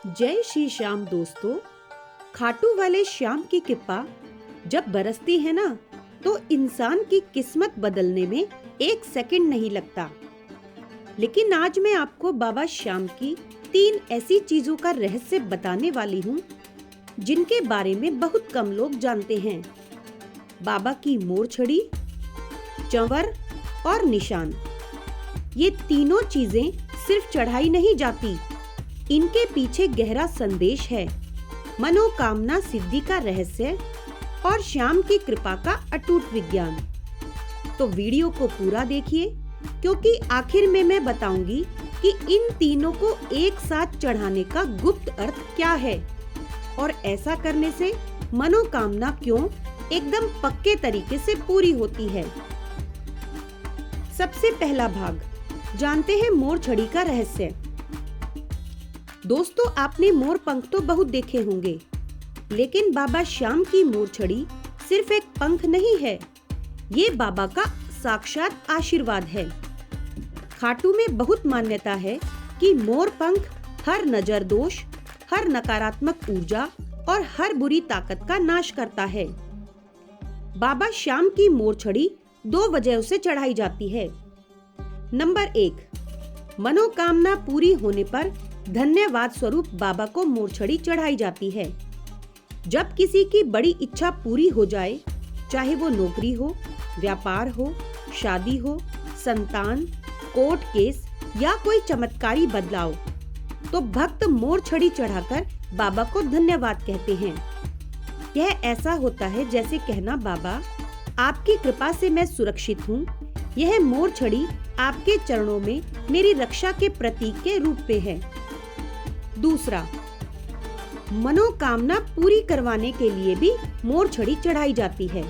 जय श्री श्याम दोस्तों। खाटू वाले श्याम की कृपा जब बरसती है ना, तो इंसान की किस्मत बदलने में एक सेकंड नहीं लगता। लेकिन आज मैं आपको बाबा श्याम की 3 ऐसी चीजों का रहस्य बताने वाली हूँ जिनके बारे में बहुत कम लोग जानते हैं। बाबा की मोर छड़ी, चंवर और निशान, ये तीनों चीजें सिर्फ चढ़ाई नहीं जाती, इनके पीछे गहरा संदेश है, मनोकामना सिद्धि का रहस्य और श्याम की कृपा का अटूट विज्ञान। तो वीडियो को पूरा देखिए, क्योंकि आखिर में मैं बताऊंगी कि इन तीनों को एक साथ चढ़ाने का गुप्त अर्थ क्या है और ऐसा करने से मनोकामना क्यों एकदम पक्के तरीके से पूरी होती है। सबसे पहला भाग, जानते हैं मोर छड़ी का रहस्य। दोस्तों, आपने मोर पंख तो बहुत देखे होंगे, लेकिन बाबा श्याम की मोर छड़ी सिर्फ एक पंख नहीं है, ये बाबा का साक्षात आशीर्वाद है। खाटू में बहुत मान्यता है कि मोर पंख हर नजर दोष, हर नकारात्मक ऊर्जा और हर बुरी ताकत का नाश करता है। बाबा श्याम की मोर छड़ी 2 वजहों से चढ़ाई जाती है। नंबर 1, मनोकामना पूरी होने पर धन्यवाद स्वरूप बाबा को मोर छड़ी चढ़ाई जाती है। जब किसी की बड़ी इच्छा पूरी हो जाए, चाहे वो नौकरी हो, व्यापार हो, शादी हो, संतान, कोर्ट केस या कोई चमत्कारी बदलाव, तो भक्त मोर छड़ी चढ़ाकर बाबा को धन्यवाद कहते हैं। यह ऐसा होता है जैसे कहना, बाबा आपकी कृपा से मैं सुरक्षित हूँ। यह मोर छड़ी आपके चरणों में मेरी रक्षा के प्रतीक के रूप में है। दूसरा, मनोकामना पूरी करवाने के लिए भी मोर छड़ी चढ़ाई जाती है।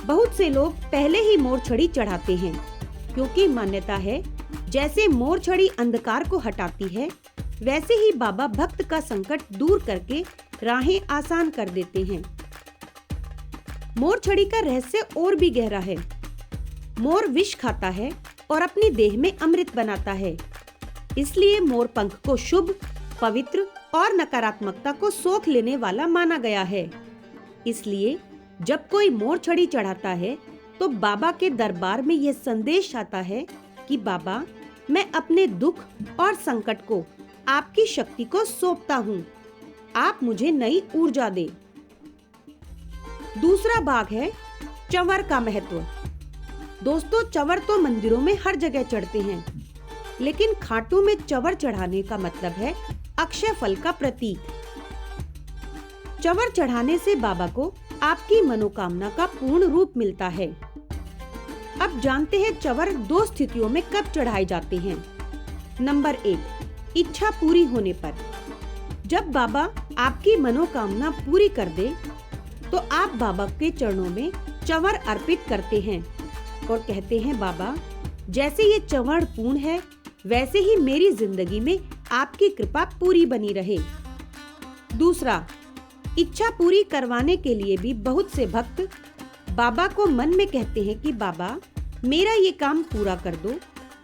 बहुत से लोग पहले ही मोर छड़ी चढ़ाते हैं, क्योंकि मान्यता है जैसे मोर छड़ी अंधकार को हटाती है, वैसे ही बाबा भक्त का संकट दूर करके राहें आसान कर देते हैं। मोर छड़ी का रहस्य और भी गहरा है। मोर विष खाता है और अपनी देह में अमृत बनाता है, इसलिए मोर पंख को शुभ, पवित्र और नकारात्मकता को सोख लेने वाला माना गया है। इसलिए जब कोई मोर छड़ी चढ़ाता है तो बाबा के दरबार में यह संदेश आता है कि बाबा, मैं अपने दुख और संकट को आपकी शक्ति को सौंपता हूँ, आप मुझे नई ऊर्जा दे। दूसरा भाग है चंवर का महत्व। दोस्तों, चंवर तो मंदिरों में हर जगह चढ़ते हैं, लेकिन खाटू में चंवर चढ़ाने का मतलब है अक्षय फल का प्रतीक। चंवर चढ़ाने से बाबा को आपकी मनोकामना का पूर्ण रूप मिलता है। अब जानते हैं चंवर 2 स्थितियों में कब चढ़ाए जाते हैं। नंबर 1, इच्छा पूरी होने पर। जब बाबा आपकी मनोकामना पूरी कर दे, तो आप बाबा के चरणों में चंवर अर्पित करते हैं और कहते हैं, बाबा जैसे ये चंवर पूर्ण है, वैसे ही मेरी जिंदगी में आपकी कृपा पूरी बनी रहे। दूसरा, इच्छा पूरी करवाने के लिए भी बहुत से भक्त बाबा को मन में कहते हैं कि बाबा मेरा ये काम पूरा कर दो,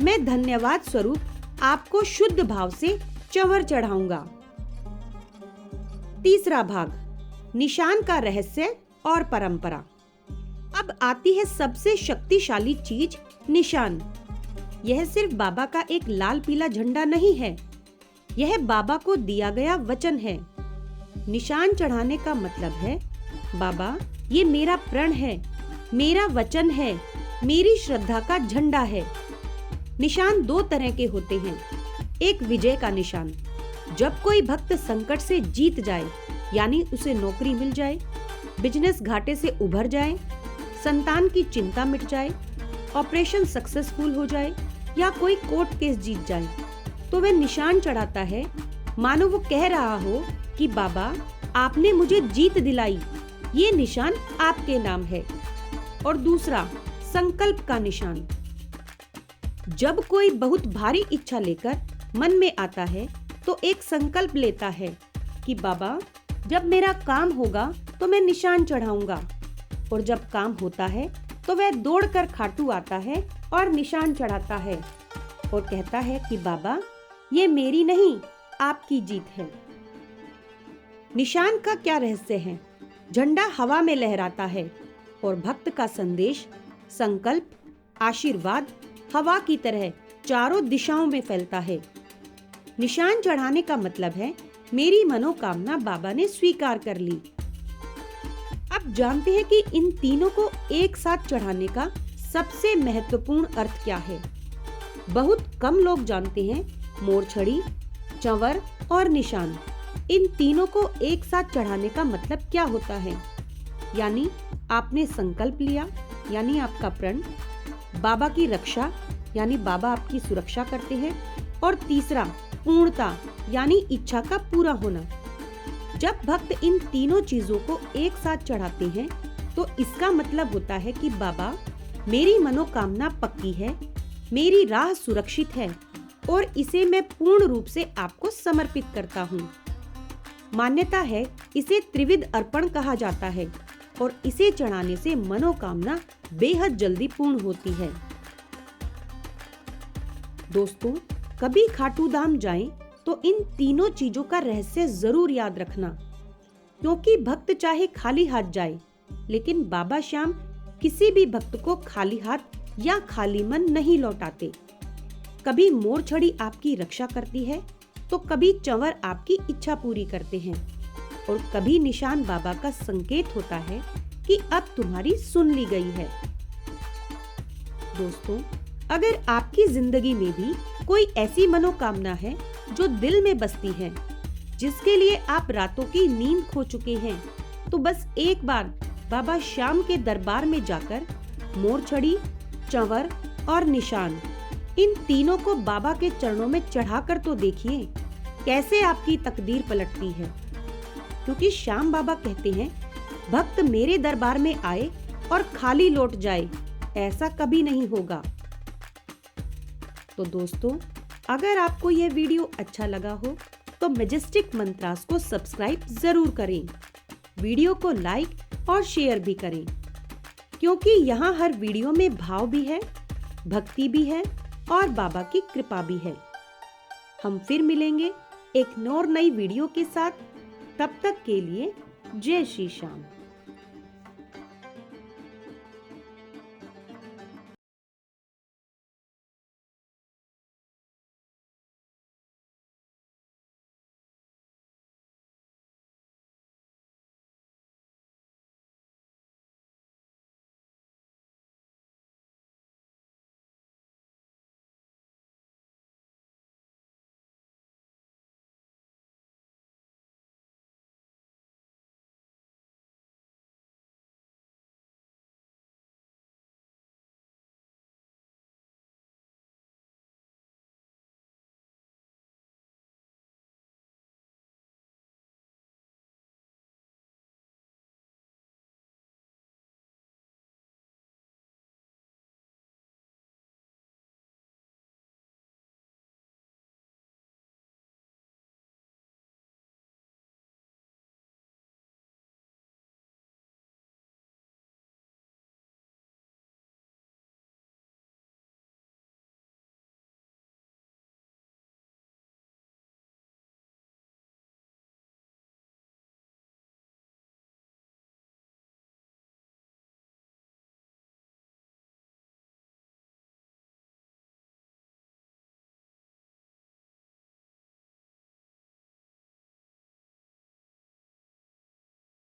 मैं धन्यवाद स्वरूप आपको शुद्ध भाव से चंवर चढ़ाऊंगा। तीसरा भाग, निशान का रहस्य और परंपरा। अब आती है सबसे शक्तिशाली चीज, निशान। यह सिर्फ बाबा का एक लाल पीला झंडा नहीं है, यह बाबा को दिया गया वचन है। निशान चढ़ाने का मतलब है, बाबा ये मेरा प्रण है, मेरा वचन है, मेरी श्रद्धा का झंडा है। निशान 2 तरह के होते हैं। एक विजय का निशान, जब कोई भक्त संकट से जीत जाए, यानी उसे नौकरी मिल जाए, बिजनेस घाटे से उभर जाए, संतान की चिंता मिट जाए, ऑपरेशन सक्सेसफुल हो जाए या कोई कोर्ट केस जीत जाए, तो वह निशान चढ़ाता है, मानो वो कह रहा हो कि बाबा आपने मुझे जीत दिलाई, ये निशान आपके नाम है। और दूसरा, संकल्प का निशान। जब कोई बहुत भारी इच्छा लेकर मन में आता है, तो एक संकल्प लेता है कि बाबा जब मेरा काम होगा तो मैं निशान चढ़ाऊंगा, और जब काम होता है तो वह दौड़कर खाटू आता है और निशान चढ़ाता है और कहता है कि बाबा ये मेरी नहीं, आपकी जीत है। निशान का क्या रहस्य है? झंडा हवा में लहराता है और भक्त का संदेश, संकल्प, आशीर्वाद हवा की तरह चारों दिशाओं में फैलता है। निशान चढ़ाने का मतलब है मेरी मनोकामना बाबा ने स्वीकार कर ली। अब जानते हैं कि इन तीनों को एक साथ चढ़ाने का सबसे महत्वपूर्ण अर्थ क्या है। बहुत कम लोग जानते हैं मोरछड़ी, चंवर और निशान, इन तीनों को एक साथ चढ़ाने का मतलब क्या होता है। यानी आपने संकल्प लिया, यानी आपका प्रण, बाबा की रक्षा, यानी बाबा आपकी सुरक्षा करते हैं, और तीसरा पूर्णता, यानी इच्छा का पूरा होना। जब भक्त इन तीनों चीजों को एक साथ चढ़ाते हैं तो इसका मतलब होता है कि बाबा, मेरी मनोकामना पक्की है, मेरी राह सुरक्षित है और इसे मैं पूर्ण रूप से आपको समर्पित करता हूँ। मान्यता है इसे त्रिविध अर्पण कहा जाता है और इसे चढ़ाने से मनोकामना बेहद जल्दी पूर्ण होती है। दोस्तों, कभी खाटू धाम जाएं तो इन तीनों चीजों का रहस्य जरूर याद रखना, क्योंकि भक्त चाहे खाली हाथ जाए, लेकिन बाबा श्याम किसी भी भक्त को खाली हाथ या खाली मन नहीं लौटाते। कभी मोरछड़ी आपकी रक्षा करती है तो कभी चंवर आपकी इच्छा पूरी करते हैं और कभी निशान बाबा का संकेत होता है कि अब तुम्हारी सुन ली गई है। दोस्तों, अगर आपकी जिंदगी में भी कोई ऐसी मनोकामना है जो दिल में बसती है, जिसके लिए आप रातों की नींद खो चुके हैं, तो बस एक बार बाबा श्याम के दरबार में जाकर मोरछड़ी, चंवर और निशान, इन तीनों को बाबा के चरणों में चढ़ाकर तो देखिए कैसे आपकी तकदीर पलटती है। क्योंकि श्याम बाबा कहते हैं, भक्त मेरे दरबार में आए और खाली लौट जाए, ऐसा कभी नहीं होगा। तो दोस्तों, अगर आपको यह वीडियो अच्छा लगा हो तो मैजेस्टिक मंत्रास को सब्सक्राइब जरूर करें, वीडियो को लाइक और शेयर भी करें, क्योंकि यहाँ हर वीडियो में भाव भी है, भक्ति भी है और बाबा की कृपा भी है। हम फिर मिलेंगे एक और नई वीडियो के साथ। तब तक के लिए जय श्री श्याम।